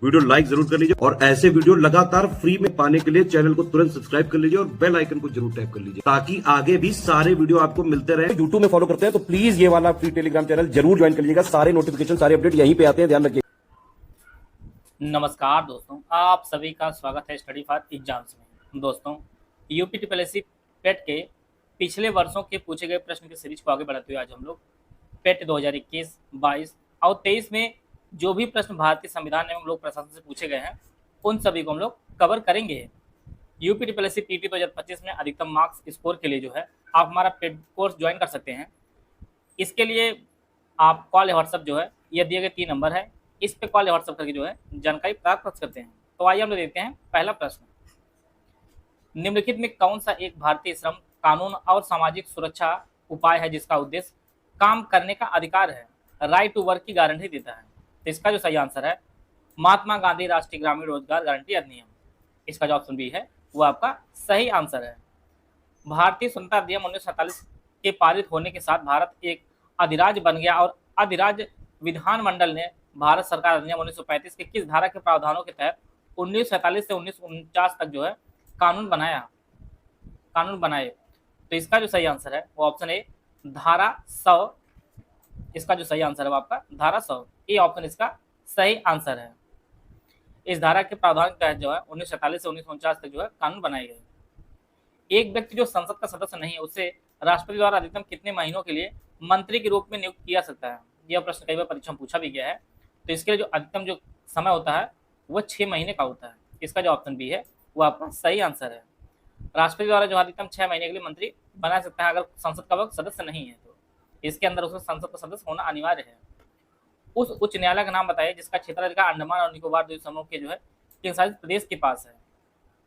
Video like जरूर कर लीजिए और ऐसे वीडियो लगातार फ्री में पाने के लिए चैनल को तुरंत सब्सक्राइब कर लीजिए और बेल आइकन को जरूर टैप कर लीजिए ताकि आगे भी सारे वीडियो आपको मिलते रहे। यूट्यूब में फॉलो करते हैं तो प्लीज ये वाला फ्री टेलीग्राम चैनल जरूर ज्वाइन कर लीजिएगा। सारे नोटिफिकेशन सारे अपडेट यहीं पे आते हैं, ध्यान रखिए। नमस्कार दोस्तों, आप सभी का स्वागत है स्टडी फॉर एग्जाम्स में। दोस्तों, यूपी ट्रिपल पेट के पिछले वर्षों के पूछे गए प्रश्न की सीरीज को आगे बढ़ाते हुए आज हम लोग पेट 2021, 22 और 23 में जो भी प्रश्न भारतीय संविधान एवं लोक प्रशासन से पूछे गए हैं उन सभी को हम लोग कवर करेंगे। यूपी ट्रिपल पीटी 2025 में अधिकतम मार्क्स स्कोर के लिए जो है आप हमारा पेड कोर्स ज्वाइन कर सकते हैं। इसके लिए आप कॉल या व्हाट्सअप जो है यह दिए गए 3 नंबर है, इस पे कॉल या व्हाट्सएप करके जो है जानकारी प्राप्त कर सकते हैं। तो आइए हम लोग देखते हैं पहला प्रश्न। निम्नलिखित में कौन सा एक भारतीय श्रम कानून और सामाजिक सुरक्षा उपाय है जिसका उद्देश्य काम करने का अधिकार है, राइट टू वर्क की गारंटी देता है? तो इसका जो सही आंसर है महात्मा गांधी राष्ट्रीय ग्रामीण रोजगार गारंटी अधिनियम। इसका जो ऑप्शन बी है वो आपका सही आंसर है। भारतीय स्वतंत्रता अधिनियम 1947 के पारित होने के साथ भारत एक अधिराज्य बन गया और अधिराज्य विधानमंडल ने भारत सरकार अधिनियम 1935 के किस धारा के प्रावधानों के तहत 1947 से 1949 तक जो है कानून बनाए? तो इसका जो सही आंसर है वो ऑप्शन ए धारा 100। इसका जो सही आंसर है वो आपका धारा 100, ये ऑप्शन इसका सही आंसर है। इस धारा के प्रावधान के तहत जो है 1947 से 1949 तक जो है कानून बनाए गए। एक व्यक्ति जो संसद का सदस्य नहीं है उसे राष्ट्रपति द्वारा अधिकतम कितने महीनों के लिए मंत्री के रूप में नियुक्त किया सकता है? यह प्रश्न कई बार परीक्षा में पूछा भी गया है। तो इसके लिए जो अधिकतम जो समय होता है वह 6 महीने का होता है। इसका जो ऑप्शन बी है वो आपका सही आंसर है। राष्ट्रपति द्वारा जो अधिकतम 6 महीने के लिए मंत्री बना सकता है अगर संसद का वह सदस्य नहीं है, तो इसके अंदर उसको संसद का सदस्य होना अनिवार्य है। उस उच्च न्यायालय का नाम बताइए जिसका क्षेत्राधिकार अंडमान और निकोबार द्वीप समूह के जो है केंद्रशासित प्रदेश के पास है?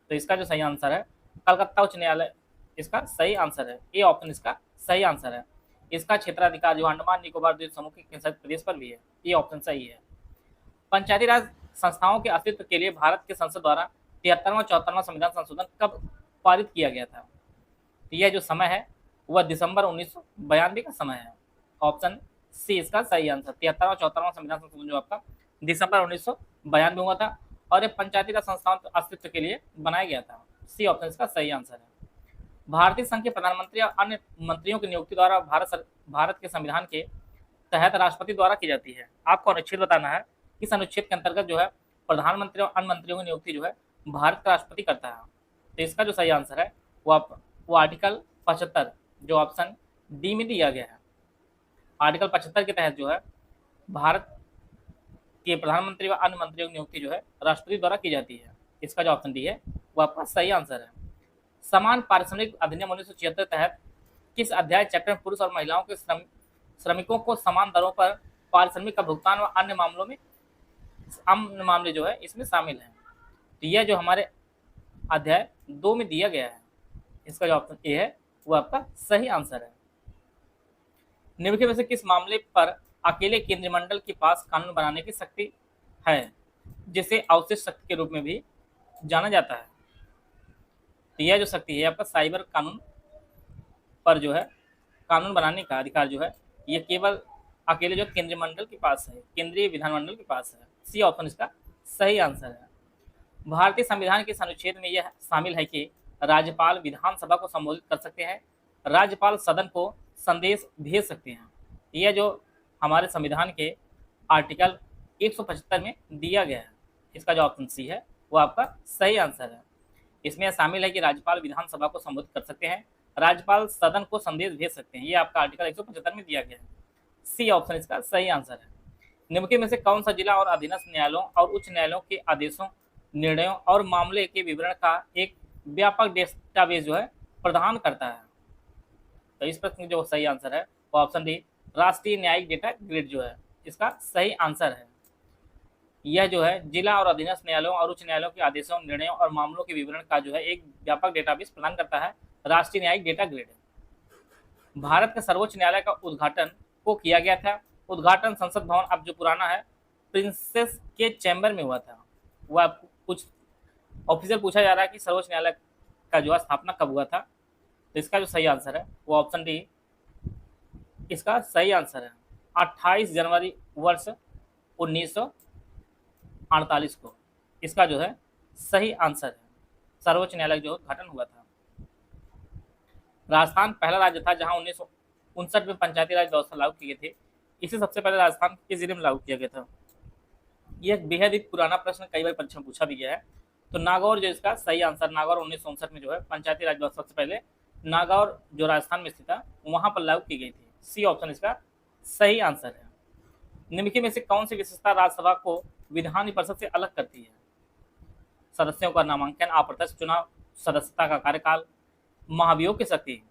तो इसका जो सही आंसर है कलकत्ता उच्च न्यायालय इसका सही आंसर है। ये ऑप्शन इसका सही आंसर है। इसका क्षेत्राधिकार जो अंडमान निकोबार द्वीप समूह के केंद्रशासित प्रदेश पर भी है। ये ऑप्शन सही है। पंचायती राज संस्थाओं के अस्तित्व के लिए भारत के संसद द्वारा 73वां 74वां संविधान संशोधन कब पारित किया गया था? तो यह जो समय है वह दिसंबर 1992 का समय है। ऑप्शन सी इसका सही आंसर। 73वां 74वां संविधान संशोधन जो आपका दिसंबर 1992 हुआ था और ये पंचायती राज संस्थाओं के अस्तित्व के लिए बनाया गया था। सी ऑप्शन इसका सही आंसर है। भारतीय संघ के प्रधानमंत्री और अन्य मंत्रियों की नियुक्ति द्वारा भारत के संविधान के तहत राष्ट्रपति द्वारा की जाती है। आपको अनुच्छेद बताना है। इस अनुच्छेद के अंतर्गत जो है प्रधानमंत्री और अन्य मंत्रियों की नियुक्ति जो है भारत का राष्ट्रपति करता है। तो इसका जो सही आंसर है वो आर्टिकल 75 जो ऑप्शन डी में दिया गया है। आर्टिकल 75 के तहत जो है भारत के प्रधानमंत्री व अन्य मंत्रियों की नियुक्ति जो है राष्ट्रपति द्वारा की जाती है। इसका जो ऑप्शन डी है वो आपका सही आंसर है। समान पारिश्रमिक अधिनियम 1976 तहत किस अध्याय चैप्टर में पुरुष और महिलाओं के श्रमिकों को समान दरों पर पारिश्रमिक का भुगतान व अन्य मामले जो है इसमें शामिल हैं? तो यह जो हमारे अध्याय 2 में दिया गया है। इसका जो ऑप्शन ए है वो आपका सही आंसर है। निम्नलिखित में से किस मामले पर अकेले केंद्रीय मंडल के पास कानून बनाने की शक्ति है जिसे अवशिष्ट शक्ति के रूप में भी जाना जाता है? तो यह जो शक्ति है आपका साइबर कानून पर जो है कानून बनाने का अधिकार जो है ये केवल अकेले जो केंद्रीय मंडल के पास है, केंद्रीय विधानमंडल के पास है। सी ऑप्शन इसका सही आंसर है। भारतीय संविधान के इस अनुच्छेद में यह शामिल है कि राज्यपाल विधानसभा को संबोधित कर सकते हैं, राज्यपाल सदन को संदेश भेज सकते हैं। यह जो हमारे संविधान के आर्टिकल 175 में दिया गया है। इसका जो ऑप्शन सी है वो आपका सही आंसर है। इसमें शामिल है कि राज्यपाल विधानसभा को संबोधित कर सकते हैं, राज्यपाल सदन को संदेश भेज सकते हैं। ये आपका आर्टिकल 175 में दिया गया है। सी ऑप्शन इसका सही आंसर है। निम्नलिखित में से कौन सा जिला और अधीनस्थ न्यायालयों और उच्च न्यायालयों के आदेशों, निर्णयों और मामले के विवरण का एक व्यापक डेटाबेस जो है प्रदान करता है? तो इस प्रश्न जो सही आंसर है वो ऑप्शन डी राष्ट्रीय न्यायिक डेटा ग्रिड जो है इसका सही आंसर है। यह जो है जिला और अधीनस्थ न्यायालयों और उच्च न्यायालयों के आदेशों, निर्णयों और मामलों के विवरण का जो है एक व्यापक डेटाबेस प्रदान करता है, राष्ट्रीय न्यायिक डेटा ग्रिड। भारत के सर्वोच्च न्यायालय का उद्घाटन को किया गया था। उद्घाटन संसद भवन अब जो पुराना है प्रिंसेस के चैम्बर में हुआ था। वह आपको कुछ ऑफिशियल पूछा जा रहा है कि सर्वोच्च न्यायालय का जो स्थापना कब हुआ था? तो इसका जो सही आंसर है वो ऑप्शन डी इसका सही आंसर है। 28 जनवरी वर्ष 1998 1948 को इसका जो है सही आंसर है। सर्वोच्च न्यायालय जो गठन हुआ था। राजस्थान पहला राज्य था जहां 1959 में पंचायती राज व्यवस्था लागू की गई थी। इसे सबसे पहले राजस्थान के जिले में लागू किया गया था। ये एक बेहद ही पुराना प्रश्न, कई बार परीक्षा में पूछा भी गया है। तो नागौर जो इसका सही आंसर, नागौर 1959 में जो है पंचायती राज व्यवस्था सबसे पहले नागौर जो राजस्थान में स्थित था वहां पर लागू की गई थी। सी ऑप्शन इसका सही आंसर है। निम्नलिखित में से कौन सी विशेषता राज्यसभा को विधान परिषद से अलग करती है? सदस्यों का नामांकन, अप्रत्यक्ष चुनाव, सदस्यता का कार्यकाल, महाभियोग की शक्ति।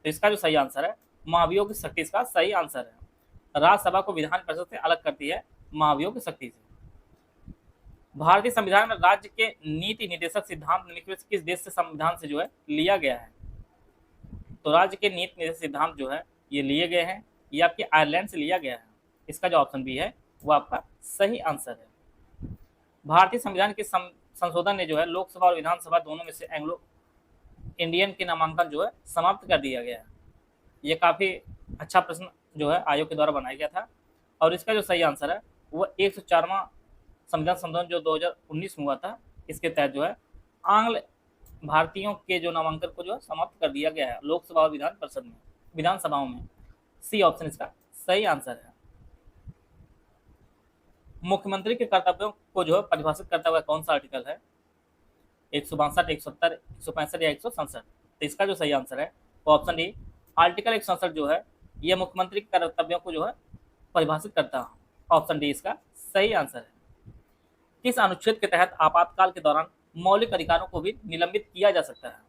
तो इसका जो सही आंसर है महाभियोग की शक्ति इसका सही आंसर है। राज्यसभा को विधान परिषद से अलग करती है महाभियोग की शक्ति से। भारतीय संविधान में राज्य के नीति निर्देशक सिद्धांत निम्नलिखित में से किस देश से संविधान से जो है लिया गया है? तो राज्य के नीति निर्देशक सिद्धांत जो है ये लिए गए हैं, ये आपके आयरलैंड से लिया गया है। इसका जो ऑप्शन बी है वो आपका सही आंसर है। भारतीय संविधान के संशोधन ने जो है लोकसभा और विधानसभा दोनों में से एंग्लो इंडियन के नामांकन जो है समाप्त कर दिया गया है। ये काफी अच्छा प्रश्न जो है आयोग के द्वारा बनाया गया था। और इसका जो सही आंसर है वो 104वां संविधान संशोधन जो 2019 में हुआ था, इसके तहत जो है आंग्ल भारतीयों के जो नामांकन को जो है समाप्त कर दिया गया है लोकसभा और विधान परिषद में, विधानसभाओं में। सी ऑप्शन इसका सही आंसर है। मुख्यमंत्री के कर्तव्यों को जो है परिभाषित करता हुआ कौन सा आर्टिकल है? 162, 170, 165 या 167। तो इसका जो सही आंसर है वो ऑप्शन डी आर्टिकल 167 जो है ये मुख्यमंत्री के कर्तव्यों को जो है परिभाषित करता है। ऑप्शन डी इसका सही आंसर है। किस अनुच्छेद के तहत आपातकाल के दौरान मौलिक अधिकारों को भी निलंबित किया जा सकता है?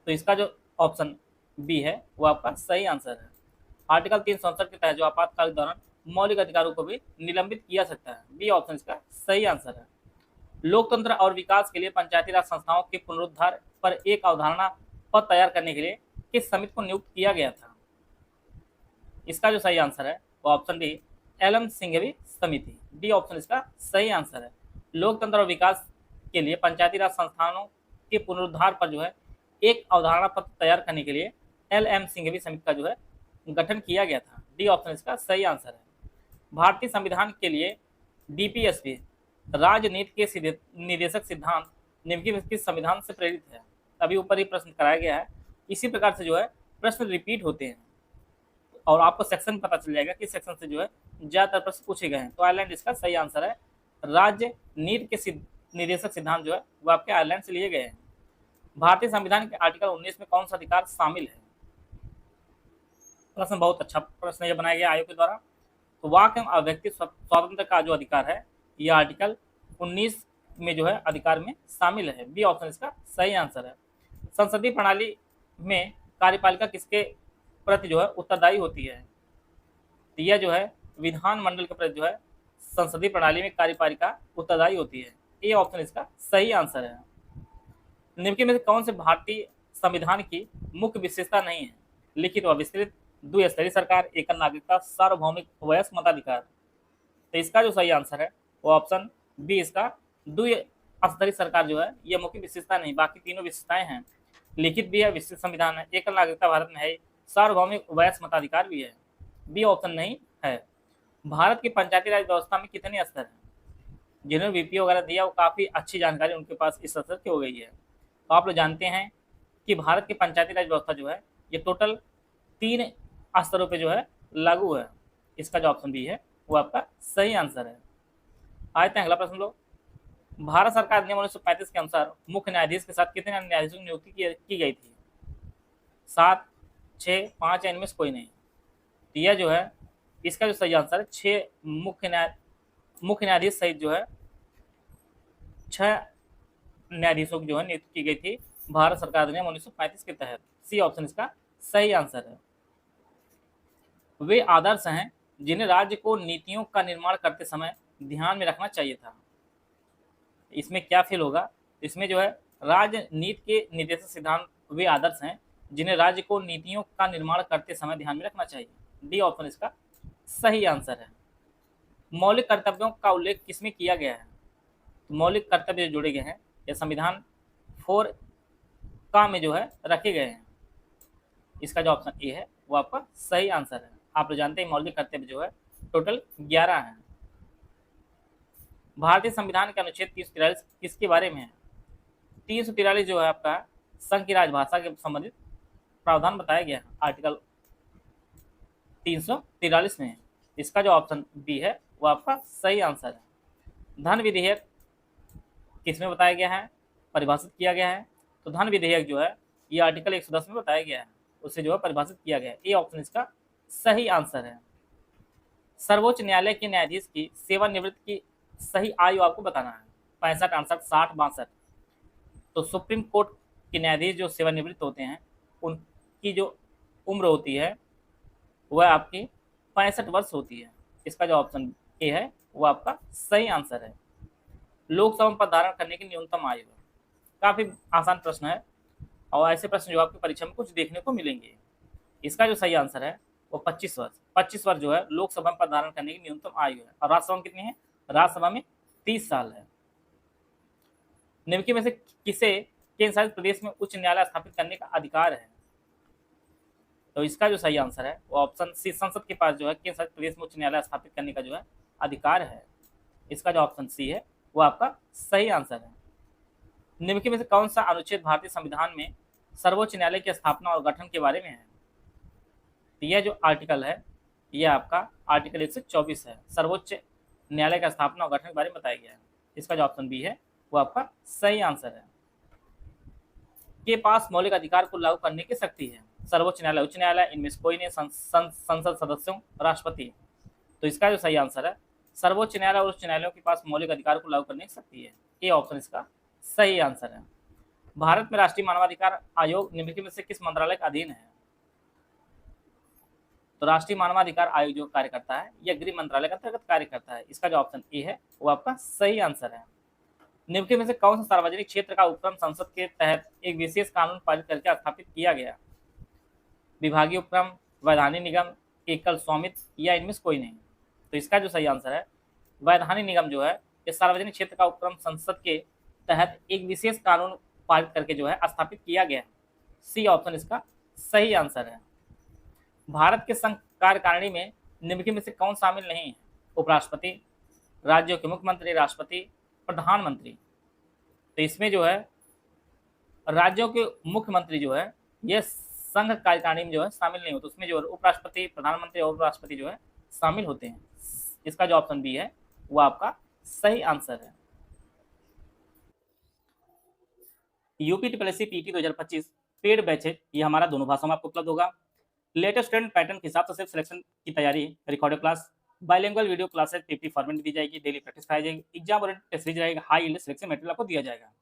तो इसका जो ऑप्शन बी है वो आपका सही आंसर है। आर्टिकल 367 के तहत जो आपातकाल के दौरान मौलिक अधिकारों को भी निलंबित किया जा सकता है। बी ऑप्शन इसका सही आंसर है। लोकतंत्र और विकास के लिए पंचायती राज संस्थाओं के पुनरुद्धार पर एक अवधारणा पद तैयार करने के लिए किस समिति को नियुक्त किया गया था? इसका जो सही आंसर है वो ऑप्शन डी एलएम सिंघवी समिति। डी ऑप्शन इसका सही आंसर है। लोकतंत्र और विकास के लिए पंचायती राज संस्थानों के पुनरुद्धार पर जो है एक अवधारणा पत्र तैयार करने के लिए एलएम सिंघवी समिति का जो है गठन किया गया था। डी ऑप्शन इसका सही आंसर है। भारतीय संविधान के लिए डीपीएसपी राजनीति के निर्देशक सिद्धांत निम्नलिखित किस संविधान से प्रेरित है? अभी ऊपर ही प्रश्न कराया गया है। इसी प्रकार से जो है प्रश्न रिपीट होते हैं और आपको सेक्शन पता चल जाएगा किस सेक्शन से जो है ज्यादातर प्रश्न पूछे गए हैं। तो आयरलैंड इसका सही आंसर है। राज्य नीति के निर्देशक सिद्धांत जो है वो आपके आयरलैंड से लिए गए हैं। भारतीय संविधान के आर्टिकल 19 में कौन सा अधिकार शामिल है? प्रश्न बहुत अच्छा प्रश्न ये बनाया गया आयोग के द्वारा। तो वाक एवं अभिव्यक्ति स्वातंत्र का जो अधिकार है ये आर्टिकल 19 में जो है अधिकार में शामिल है। बी ऑप्शन इसका सही आंसर है। संसदीय प्रणाली में कार्यपालिका किसके प्रति जो है उत्तरदायी होती है? तो यह जो है विधानमंडल के प्रति जो है संसदीय प्रणाली में कार्यपालिका उत्तरदायी होती है। ए ऑप्शन इसका सही आंसर है। निम्नलिखित में से कौन से भारतीय संविधान की मुख्य विशेषता नहीं है? लिखित व विस्तृत, द्विस्तरीय सरकार, एकल नागरिकता, सार्वभौमिक वयस्क मताधिकार। तो इसका जो सही आंसर है वो ऑप्शन बी इसका द्विस्तरीय सरकार जो है ये मुख्य विशेषता नहीं, बाकी तीनों विशेषताएं हैं। लिखित भी है, विस्तृत संविधान है, एकल नागरिकता भारत में है, सार्वभौमिक वयस्क मताधिकार भी है। बी ऑप्शन नहीं है। भारत की पंचायती राज व्यवस्था में कितने स्तर हैं? जिन्होंने वीपीओ वगैरह दिया वो काफी अच्छी जानकारी उनके पास इस स्तर की हो गई है। तो आप लोग जानते हैं कि भारत की पंचायती राज व्यवस्था जो है ये टोटल 3 स्तरों पे जो है लागू है। इसका जो ऑप्शन बी है वो आपका सही आंसर है। आते हैं अगला प्रश्न लोग। भारत सरकार नियम 1935 के अनुसार मुख्य न्यायाधीश के साथ कितने न्यायाधीशों की नियुक्ति की गई थी? 7, 6, 5 या इनमें से कोई नहीं। तो यह जो है इसका जो सही आंसर है 6 मुख्य न्यायाधीश सहित जो है 6 न्यायाधीशों की जो है नियुक्ति की गई थी भारत सरकार नियम 1935 के तहत। सी ऑप्शन इसका सही आंसर है। वे आदर्श हैं जिन्हें राज्य को नीतियों का निर्माण करते समय ध्यान में रखना चाहिए था। इसमें क्या फेल होगा? इसमें जो है राजनीति के निर्देशक सिद्धांत वे आदर्श हैं जिन्हें राज्य को नीतियों का निर्माण करते समय ध्यान में रखना चाहिए। डी ऑप्शन इसका सही आंसर है। मौलिक कर्तव्यों का उल्लेख किसमें किया गया है? तो मौलिक कर्तव्य जो जोड़े गए हैं ये संविधान 4 का में जो है रखे गए हैं। इसका जो ऑप्शन ए है वो आपका सही आंसर है। आप लोग जानते हैं मौलिक कर्तव्य जो है टोटल 11 हैं। भारतीय संविधान के अनुच्छेद 343 किसके बारे में है? 343 जो है आपका संघ की राजभाषा के संबंधित प्रावधान बताया गया है, आर्टिकल 343 में है। इसका जो ऑप्शन बी है वो आपका सही आंसर है। धन विधेयक किसमें बताया गया है, परिभाषित किया गया है? तो धन विधेयक जो है ये आर्टिकल 110 में बताया गया है, उसे जो है परिभाषित किया गया है। ये ऑप्शन इसका सही आंसर है। सर्वोच्च न्यायालय के न्यायाधीश की सेवानिवृत्ति की सही आयु आपको बताना है। 65, 68, 60, 62। तो सुप्रीम कोर्ट के न्यायाधीश जो सेवानिवृत्त होते हैं उनकी जो उम्र होती है वह आपकी 65 वर्ष होती है। इसका जो ऑप्शन ए है वो आपका सही आंसर है। लोकसभा पद धारण करने की न्यूनतम आयु है। काफी आसान प्रश्न है और ऐसे प्रश्न जो आपकी परीक्षा में कुछ देखने को मिलेंगे। इसका जो सही आंसर है वो 25 वर्ष। 25 वर्ष जो है लोकसभा में पद धारण करने की न्यूनतम आयु है। और राज्यसभा में कितनी है? राज्यसभा में 30 साल है। निम्नलिखित में से किसे केंद्र शासित प्रदेश में उच्च न्यायालय स्थापित करने का अधिकार है? तो इसका जो सही आंसर है वो ऑप्शन सी, संसद के पास जो है केंद्र शासित प्रदेश में उच्च न्यायालय स्थापित करने का जो है अधिकार है। इसका जो ऑप्शन सी है वो आपका सही आंसर है। निम्नलिखित में से कौन सा अनुच्छेद भारतीय संविधान में सर्वोच्च न्यायालय की स्थापना और गठन के बारे में है? तो यह जो आर्टिकल है यह आपका आर्टिकल 124 है। सर्वोच्च न्यायालय का स्थापना और गठन के बारे में बताया गया है। इसका जो ऑप्शन बी है वो आपका सही आंसर है। के पास मौलिक अधिकार को लागू करने की शक्ति है? सर्वोच्च न्यायालय, उच्च न्यायालय, इनमें से कोई नहीं, संसद सदस्यों, राष्ट्रपति। तो इसका जो सही आंसर है सर्वोच्च न्यायालय और उच्च न्यायालयों के पास मौलिक अधिकार को लागू करने की शक्ति है। ये ऑप्शन इसका सही आंसर है। भारत में राष्ट्रीय मानवाधिकार आयोग निम्नलिखित में से किस मंत्रालय के अधीन है? तो राष्ट्रीय मानवाधिकार आयोग जो कार्य करता है यह गृह मंत्रालय के अंतर्गत कार्य करता है। इसका जो ऑप्शन ए है वो आपका सही आंसर है। निम्नलिखित में से कौन सा सार्वजनिक क्षेत्र का उपक्रम संसद के तहत एक विशेष कानून पारित करके स्थापित किया गया? विभागीय उपक्रम, वैधानिक निगम, एकल स्वामित्व या इनमें से कोई नहीं। तो इसका जो सही आंसर है वैधानिक निगम जो है ये सार्वजनिक क्षेत्र का उपक्रम संसद के तहत एक विशेष कानून पारित करके जो है स्थापित किया गया। सी ऑप्शन इसका सही आंसर है। भारत के संघ कार्यकारिणी में निम्नलिखित में से कौन शामिल नहीं है? उपराष्ट्रपति, राज्यों के मुख्यमंत्री, राष्ट्रपति, प्रधानमंत्री। तो इसमें जो है राज्यों के मुख्यमंत्री जो है ये संघ कार्यकारिणी में जो है शामिल नहीं होते। उसमें जो उपराष्ट्रपति, प्रधानमंत्री और उपराष्ट्रपति जो है शामिल होते हैं। इसका जो ऑप्शन बी है वो आपका सही आंसर है। UP triple PT 2025 paid batch है, ये हमारा दोनों भाषाओं में आपको उपलब्ध होगा। लेटेस्ट ट्रेंड पैटर्न के हिसाब से सिर्फ सिलेक्शन की तैयारी, recorded class, bilingual video classes 50 format दी जाएगी, डेली प्रैक्टिस कराई जाएगी, एग्जाम ओरिएंटेड टेस्ट सीरीज रहेगा, हाई यील्ड सिलेक्शन मटेरियल आपको दिया जाएगा।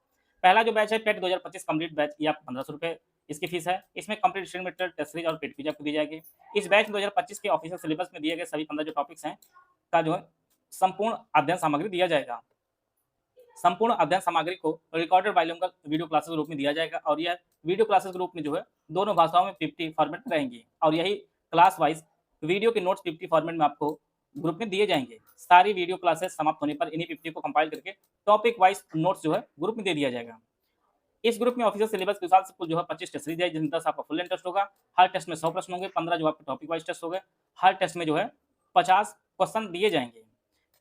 पहला जो बैच है पेट 2025 कंप्लीट बैच, ये आपको 1500 रुपये इसकी फीस है। इसमें complete study material, test series और पेड क्विज आपको दी जाएगी। इस बैच में 2025 के ऑफिशियल सिलेबस में दिए गए सभी 15 जो टॉपिक्स हैं का जो है संपूर्ण अध्ययन सामग्री दिया जाएगा। संपूर्ण अध्ययन सामग्री को रिकॉर्डेड बाइलिंगुअल वीडियो क्लासेस के रूप में दिया जाएगा और यह वीडियो क्लासेस के रूप में जो है दोनों भाषाओं में 50 फॉर्मेट में रहेंगी और यही क्लास वाइज वीडियो के नोट्स 50 फॉर्मेट में आपको ग्रुप में दिए जाएंगे। सारी वीडियो क्लासेस समाप्त होने पर इन्हीं 50 को कंपाइल करके टॉपिक वाइज नोट्स जो है ग्रुप में दे दिया जाएगा। इस ग्रुप में ऑफिशियल सिलेबस के हिसाब से कुल जो है 25 टेस्ट सीरीज है, जिसमें 10 आपका फुल लेंथ टेस्ट होगा। हर टेस्ट में 100 प्रश्न होंगे, 15 जो आपके टॉपिक वाइज टेस्ट होंगे। हर टेस्ट में जो है 50 क्वेश्चन दिए जाएंगे।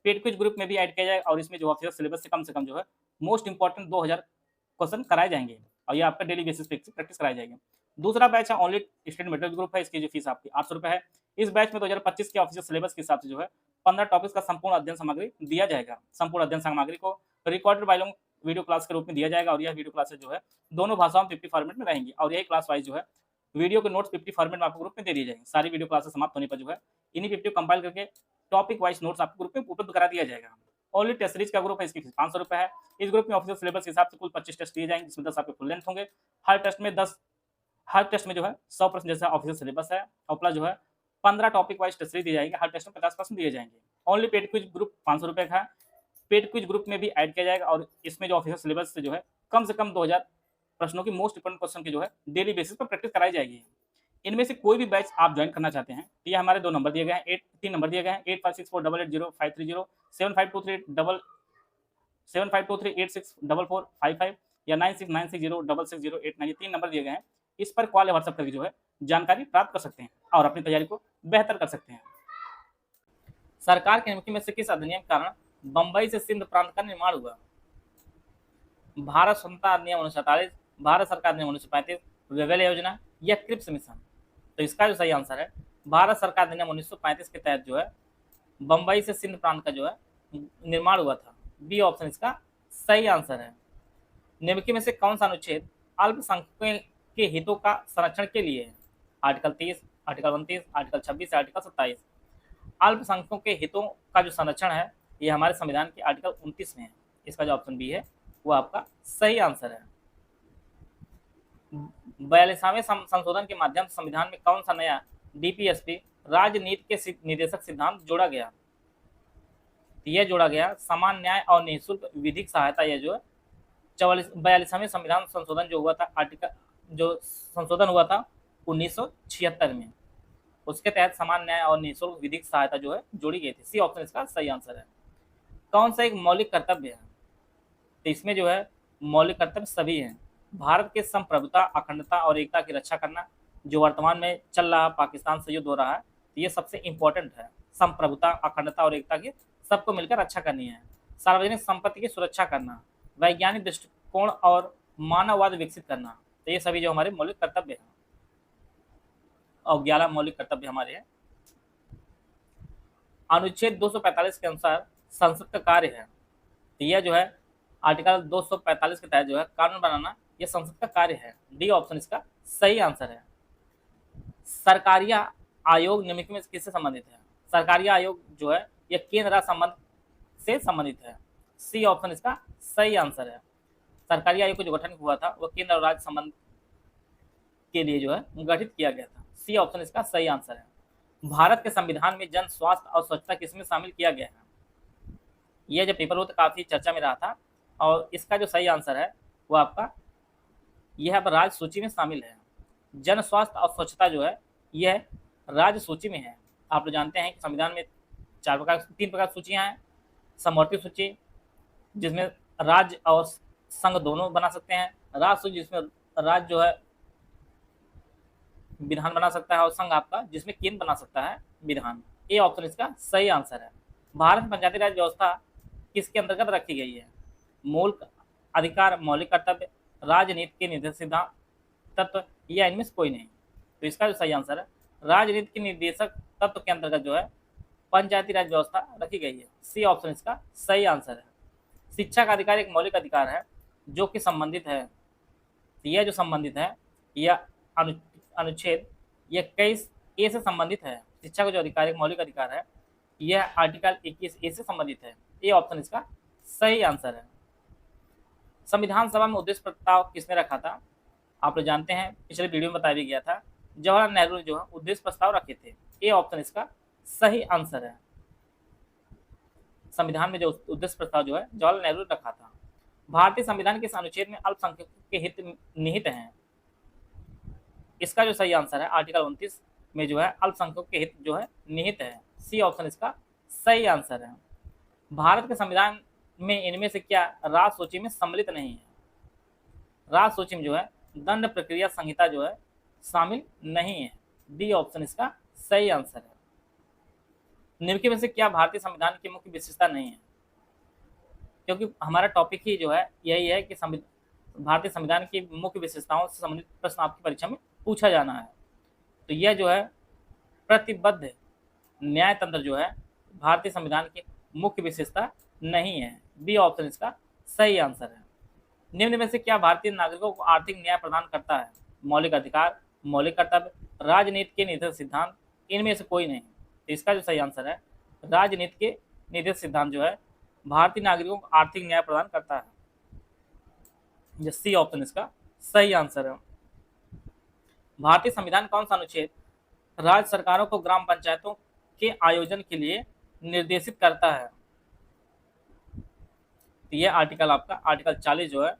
पेड क्विज ग्रुप में भी ऐड किया जाएगा और इसमें जो ऑफिशियल सिलेबस से कम जो है मोस्ट इंपॉर्टेंट 2000 क्वेश्चन कराए जाएंगे और ये आपका डेली बेसिस पे प्रैक्टिस कराई जाएगी। दूसरा बैच है ओनली स्टडी मटेरियल ग्रुप है, इसकी जो फीस आपकी 800 रुपये है। इस बैच में 2025 के ऑफिशियल सिलेबस के हिसाब से जो है 15 टॉपिक्स का संपूर्ण अध्ययन सामग्री दिया जाएगा। संपूर्ण अध्ययन सामग्री को रिकॉर्डेड बाइलिंगुअल वीडियो क्लास के रूप में दिया जाएगा और यह वीडियो क्लासेस जो है दोनों भाषाओं में 50 फॉर्मेट में रहेंगी और यही क्लास वाइज जो है वीडियो के नोट्स 50 फॉर्मेट में आपको ग्रुप में दे दी जाएंगे। सारी वीडियो क्लासेस समाप्त होने पर जो है इन्हीं 50 कंपाइल करके टॉपिक वाइज नोट्स आपको ग्रुप में उपलब्ध करा दिया जाएगा। ओनली टेस्ट सीरीज का ग्रुप है, इसकी फीस 500 रुपये है। इस ग्रुप में ऑफिशियल सिलेबस के हिसाब से कुल 25 टेस्ट दिए जाएंगे, जिसमें 10 आपके फुल लेंथ होंगे। हर टेस्ट में जो है 100 प्रश्न जैसा ऑफिशियल सिलेबस है और प्लस जो है 15 टॉपिक वाइज टेस्ट सीरीज दी जाएगी। हर टेस्ट में 50 प्रश्न दिए जाएंगे। ओनली पेड क्विज ग्रुप 500 रुपये का है। पेड क्विज ग्रुप में भी ऐड किया जाएगा और इसमें जो ऑफिशियल सिलेबस से जो है कम से कम 2000 प्रश्नों की मोस्ट इंपोर्टेंट क्वेश्चन की जो है डेली बेसिस पर प्रैक्टिस कराई जाएगी। इनमें से कोई भी बैच आप ज्वाइन करना चाहते हैं तो ये हमारे 2 नंबर दिए गए हैं, 3 नंबर दिए गए हैं, 8564880530, 7523864455 या 9696066089। ये 3 नंबर दिए गए हैं। इस पर कॉल या व्हाट्सएप करके जो है जानकारी प्राप्त कर सकते हैं और अपनी तैयारी को बेहतर कर सकते हैं। सरकार के नियम में से किस अधिनियम के कारण बंबई से सिंध प्रांत का निर्माण हुआ? भारत स्वतंत्रता अधिनियम 1947, भारत सरकार अधिनियम 1935, वेवेल योजना या क्रिप्स मिशन? तो इसका जो सही आंसर है, भारत सरकार अधिनियम 1935 के तहत जो है बंबई से सिंध प्रांत का जो है निर्माण हुआ था। बी ऑप्शन इसका सही आंसर है। निम्नलिखित में से कौन सा अनुच्छेद अल्पसंख्यकों के हितों का संरक्षण के लिए है? Article 30, article 29, article 26, article 27? अल्पसंख्यकों के हितों का जो संरक्षण है ये हमारे संविधान के आर्टिकल 29 में है। इसका जो ऑप्शन बी है वो आपका सही आंसर है। 42वें संशोधन के माध्यम से संविधान में कौन सा नया डीपीएसपी राजनीति के निर्देशक सिद्धांत जोड़ा गया? यह जोड़ा गया समान न्याय और निःशुल्क विधिक सहायता। यह जो है 42वें संविधान संशोधन जो हुआ था, आर्टिकल जो संशोधन हुआ था 1976 में, उसके तहत समान न्याय और निःशुल्क विधिक सहायता जो है जोड़ी गई थी। सी ऑप्शन इसका सही आंसर है। कौन सा एक मौलिक कर्तव्य है? तो इसमें जो है मौलिक कर्तव्य सभी हैं। भारत के संप्रभुता, अखंडता और एकता की रक्षा करना, जो वर्तमान में चल रहा पाकिस्तान से युद्ध हो रहा है, तो ये सबसे इंपॉर्टेंट है। संप्रभुता, अखंडता और एकता की सबको मिलकर रक्षा करनी है। सार्वजनिक संपत्ति की सुरक्षा करना, वैज्ञानिक दृष्टिकोण और मानववाद विकसित करना, तो ये सभी जो हमारे मौलिक कर्तव्य हैं। और 11 मौलिक कर्तव्य हमारे हैं। अनुच्छेद 245 के अनुसार संसद का कार्य है, तो यह जो है आर्टिकल 245 के तहत जो है कानून बनाना, यह संसद का कार्य है। डी ऑप्शन इसका सही आंसर है। सरकारिया आयोग निम्नलिखित में किससे संबंधित है? सरकारिया आयोग जो है यह केंद्र राज्य संबंध से संबंधित है। सी ऑप्शन इसका सही आंसर है। सरकारी आयोग को जो गठन हुआ था वो केंद्र और राज्य संबंध के लिए जो है गठित किया गया था। सी ऑप्शन इसका सही आंसर है। भारत के संविधान में जन स्वास्थ्य और स्वच्छता किसमें शामिल किया गया है? यह जो पेपर हो तो काफी चर्चा में रहा था, और इसका जो सही आंसर है वो आपका यह अब राज्य सूची में शामिल है। जन स्वास्थ्य और स्वच्छता जो है यह राज्य सूची में है। आप लोग जानते हैं कि संविधान में 3 प्रकार की सूचियां हैं। समवर्ती सूची जिसमें राज्य और संघ दोनों बना सकते हैं, राज्य सूची जिसमें राज्य जो है विधान बना सकता है, और संघ आपका जिसमें केंद्र बना सकता है विधान। ए ऑप्शन इसका सही आंसर है। भारत पंचायती राज व्यवस्था किसके अंतर्गत रखी गई है? मूल अधिकार, मौलिक कर्तव्य, राजनीति के निर्देशक सिद्धांत, तत्व या इनमें से कोई नहीं? तो इसका जो सही आंसर है राजनीति के निर्देशक तत्व के अंतर्गत जो है पंचायती राज व्यवस्था रखी गई है। सी ऑप्शन इसका सही आंसर है। शिक्षा का अधिकार एक मौलिक अधिकार है जो कि संबंधित है। यह जो संबंधित है यह अनुच्छेद यह 21 ए से संबंधित है। शिक्षा का जो अधिकार एक मौलिक अधिकार है यह आर्टिकल 21 ए से संबंधित है। ये ऑप्शन इसका सही आंसर है। संविधान सभा में उद्देश्य प्रस्ताव किसने रखा था? आप लोग जानते हैं, पिछले वीडियो में बताया भी गया था, जवाहरलाल नेहरू ने जो है उद्देश्य प्रस्ताव रखे थे। ये ऑप्शन इसका सही आंसर है। संविधान में जो उद्देश्य प्रस्ताव जो है जवाहरलाल नेहरू ने रखा था। भारतीय संविधान के इस अनुच्छेद में अल्पसंख्यकों के हित निहित हैं। इसका जो सही आंसर है आर्टिकल 29 में जो है अल्पसंख्यकों के हित जो है निहित है। सी ऑप्शन इसका सही आंसर है। भारत के संविधान में इनमें से क्या राज्य सूची में सम्मिलित नहीं है? राज्य सूची में जो है दंड प्रक्रिया संहिता जो है शामिल नहीं है। डी ऑप्शन इसका सही आंसर है। निम्नलिखित में से क्या भारतीय संविधान की मुख्य विशेषता नहीं है? क्योंकि हमारा टॉपिक ही जो है यही है कि भारतीय संविधान की मुख्य विशेषताओं से संबंधित प्रश्न आपकी परीक्षा में पूछा जाना है। तो यह जो है प्रतिबद्ध न्याय तंत्र जो है भारतीय संविधान की मुख्य विशेषता नहीं है। बी ऑप्शन इसका सही आंसर है। निम्न में से क्या भारतीय नागरिकों को आर्थिक न्याय प्रदान करता है? मौलिक अधिकार, मौलिक कर्तव्य, राजनीति के निर्देशक सिद्धांत, इनमें से कोई नहीं। तो इसका जो सही आंसर है राजनीति के निर्देशक सिद्धांत जो है भारतीय नागरिकों को आर्थिक न्याय प्रदान करता है। सी ऑप्शन इसका सही आंसर है। भारतीय संविधान कौन सा अनुच्छेद राज्य सरकारों को ग्राम पंचायतों के आयोजन के लिए निर्देशित करता है? तो यह आर्टिकल आपका आर्टिकल 40 जो है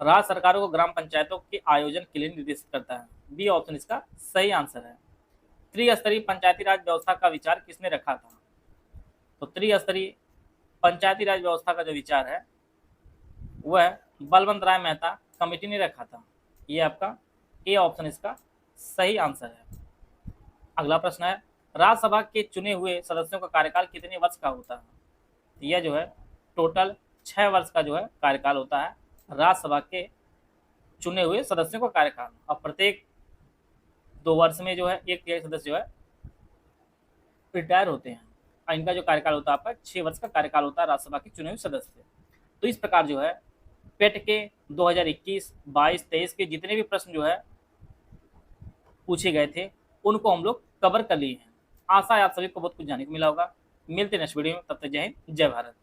राज्य सरकारों को ग्राम पंचायतों के आयोजन के लिए निर्देशित करता है। बी ऑप्शन इसका सही आंसर है। त्रिस्तरीय पंचायती राज व्यवस्था का विचार किसने रखा था? तो त्रिस्तरीय पंचायती राज व्यवस्था का जो विचार है वह बलवंत राय मेहता कमेटी ने रखा था। ये आपका ए ऑप्शन इसका सही आंसर है। अगला प्रश्न है राज्यसभा के चुने हुए सदस्यों का कार्यकाल कितने वर्ष का होता है? यह जो है टोटल 6 वर्ष का जो है कार्यकाल होता है राज्यसभा के चुने हुए सदस्यों का कार्यकाल। और प्रत्येक 2 वर्ष में जो है एक सदस्य जो है रिटायर होते हैं और इनका जो कार्यकाल होता है आपका 6 वर्ष का कार्यकाल होता है राज्यसभा के चुने हुए सदस्य। तो इस प्रकार जो है पेट के 2021, 22, 23 के जितने भी प्रश्न जो है पूछे गए थे उनको हम लोग कवर कर लिए हैं। आशा है आप सभी को बहुत कुछ जानने को मिला होगा। मिलते हैं नेक्स्ट वीडियो में, तब तक जय हिंद, जय भारत।